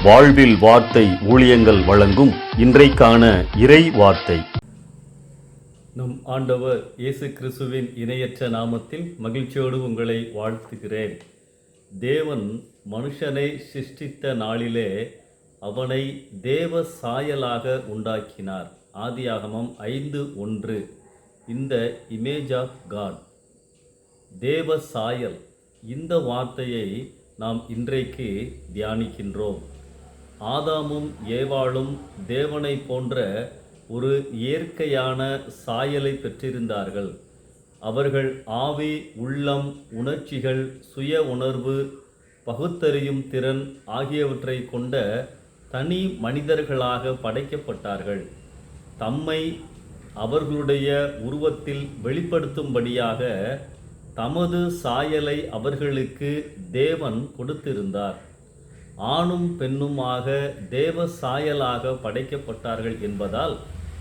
வாழ்வில் வார்த்தை ஊழியங்கள் வழங்கும் இன்றைக்கான இறை வார்த்தை. நம் ஆண்டவர் இயேசு கிறிஸ்துவின் இணையற்ற நாமத்தில் மகிழ்ச்சியோடு உங்களை வாழ்த்துகிறேன். தேவன் மனுஷனை சிருஷ்டித்த நாளிலே அவனை தேவ சாயலாக உண்டாக்கினார். ஆதியாகமம் 5:1. இந்த இமேஜ் ஆஃப் காட், தேவ சாயல், இந்த வார்த்தையை நாம் இன்றைக்கு தியானிக்கின்றோம். ஆதாமும் ஏவாளும் தேவனை போன்ற ஒரு இயற்கையான சாயலை பெற்றிருந்தார்கள். அவர்கள் ஆவி, உள்ளம், உணர்ச்சிகள், சுய உணர்வு, பகுத்தறியும் திறன் ஆகியவற்றை கொண்ட தனி மனிதர்களாக படைக்கப்பட்டார்கள். தம்மை அவர்களுடைய உருவத்தில் வெளிப்படுத்தும்படியாக தமது சாயலை அவர்களுக்கு தேவன் கொடுத்திருந்தார். ஆணும் பெண்ணுமாக தேவ சாயலாக படைக்கப்பட்டார்கள் என்பதால்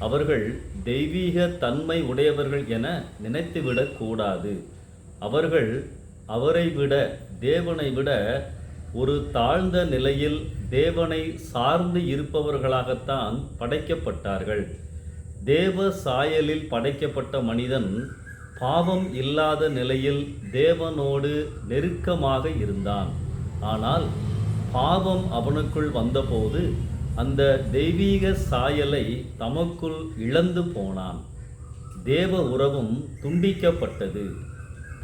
அவர்கள் தெய்வீக தன்மை உடையவர்கள் என நினைத்துவிடக் கூடாது. அவர்கள் அவரை விட, தேவனை விட ஒரு தாழ்ந்த நிலையில் தேவனை சார்ந்து இருப்பவர்களாகத்தான் படைக்கப்பட்டார்கள். தேவ சாயலில் படைக்கப்பட்ட மனிதன் பாவம் இல்லாத நிலையில் தேவனோடு நெருக்கமாக இருந்தான். ஆனால் பாவம் அவனுக்குள் வந்தபோது அந்த தெய்வீக சாயலை தமக்குள் இழந்து போனான். தேவ உறவும் துண்டிக்கப்பட்டது.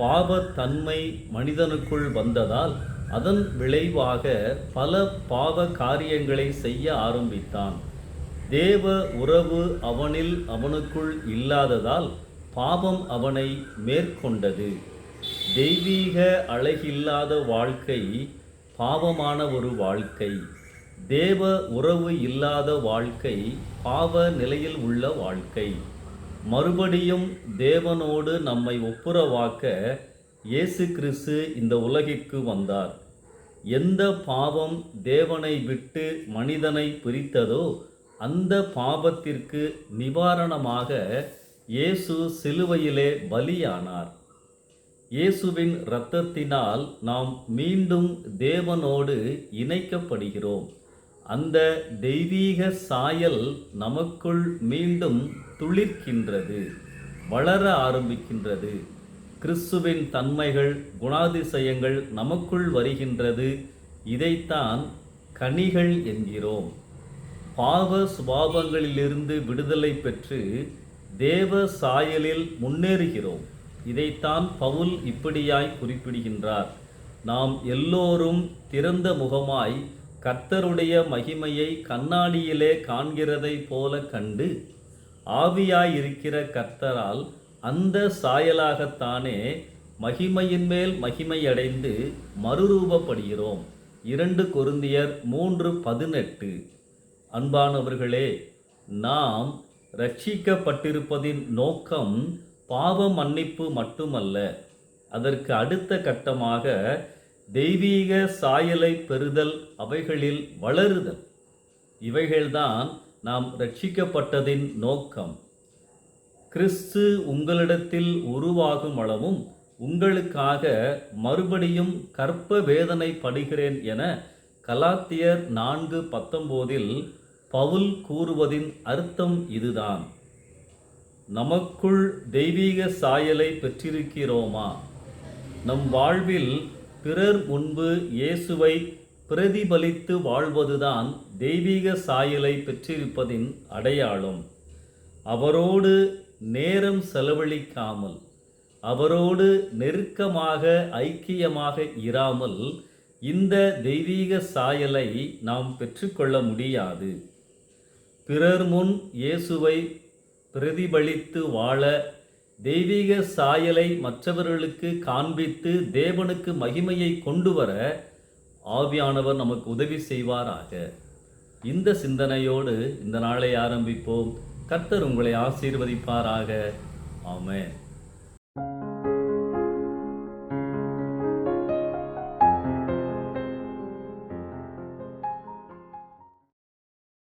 பாவத்தன்மை மனிதனுக்குள் வந்ததால் அதன் விளைவாக பல பாவ காரியங்களை செய்ய ஆரம்பித்தான். தேவ உறவு அவனுக்குள் இல்லாததால் பாவம் அவனை மேற்கொண்டது. தெய்வீக அழகில்லாத வாழ்க்கை பாவமான ஒரு வாழ்க்கை. தேவ உறவு இல்லாத வாழ்க்கை பாவ நிலையில் உள்ள வாழ்க்கை. மறுபடியும் தேவனோடு நம்மை ஒப்புரவாக்க இயேசு கிறிஸ்து இந்த உலகிற்கு வந்தார். எந்த பாவம் தேவனை விட்டு மனிதனை பிரித்ததோ அந்த பாவத்திற்கு நிவாரணமாக இயேசு சிலுவையிலே பலியானார். இயேசுவின் இரத்தத்தினால் நாம் மீண்டும் தேவனோடு இணைக்கப்படுகிறோம். அந்த தெய்வீக சாயல் நமக்குள் மீண்டும் துளிர்க்கின்றது, வளர ஆரம்பிக்கின்றது. கிறிஸ்துவின் தன்மைகள், குணாதிசயங்கள் நமக்குள் வருகின்றது. இதைத்தான் கனிகள் என்கிறோம். பாவ சுபாவங்களிலிருந்து விடுதலை பெற்று தேவ சாயலில் முன்னேறுகிறோம். இதைத்தான் பவுல் இப்படியாய் குறிப்பிடுகின்றார். நாம் எல்லோரும் திறந்த முகமாய் கர்த்தருடைய மகிமையை கண்ணாடியிலே காண்கிறதை போல கண்டு ஆவியாய் இருக்கிற கர்த்தரால் அந்த சாயலாகத்தானே மகிமையின் மேல் மகிமையடைந்து மறுரூபப்படுகிறோம். 2 கொரிந்தியர் 3:18. அன்பானவர்களே, நாம் ரட்சிக்கப்பட்டிருப்பதின் நோக்கம் பாவ மன்னிப்பு மட்டுமல்ல. அதற்கு அடுத்த கட்டமாக தெய்வீக சாயலை பெறுதல், அவைகளில் வளருதல். இவைகள்தான் நாம் ரட்சிக்கப்பட்டதின் நோக்கம். கிறிஸ்து உங்களிடத்தில் உருவாகும் அளவும் உங்களுக்காக மறுபடியும் கற்ப வேதனை படுகிறேன் என கலாத்தியர் 4:19 பவுல் கூறுவதின் அர்த்தம் இதுதான். நமக்குள் தெய்வீக சாயலை பெற்றிருக்கிறோமா? நம் வாழ்வில் பிறர் முன்பு இயேசுவை பிரதிபலித்து வாழ்வதுதான் தெய்வீக சாயலை பெற்றிருப்பதின் அடையாளம். அவரோடு நேரம் செலவழிக்காமல், அவரோடு நெருக்கமாக ஐக்கியமாக இராமல் இந்த தெய்வீக சாயலை நாம் பெற்றுக்கொள்ள முடியாது. பிறர் முன் இயேசுவை பிரதிபலித்து வாழ, தெய்வீக சாயலை மற்றவர்களுக்கு காண்பித்து தேவனுக்கு மகிமையை கொண்டு வர ஆவியானவர் நமக்கு உதவி செய்வாராக. இந்த சிந்தனையோடு இந்த நாளை ஆரம்பிப்போம். கர்த்தர் உங்களை ஆசீர்வதிப்பாராக. ஆமென்.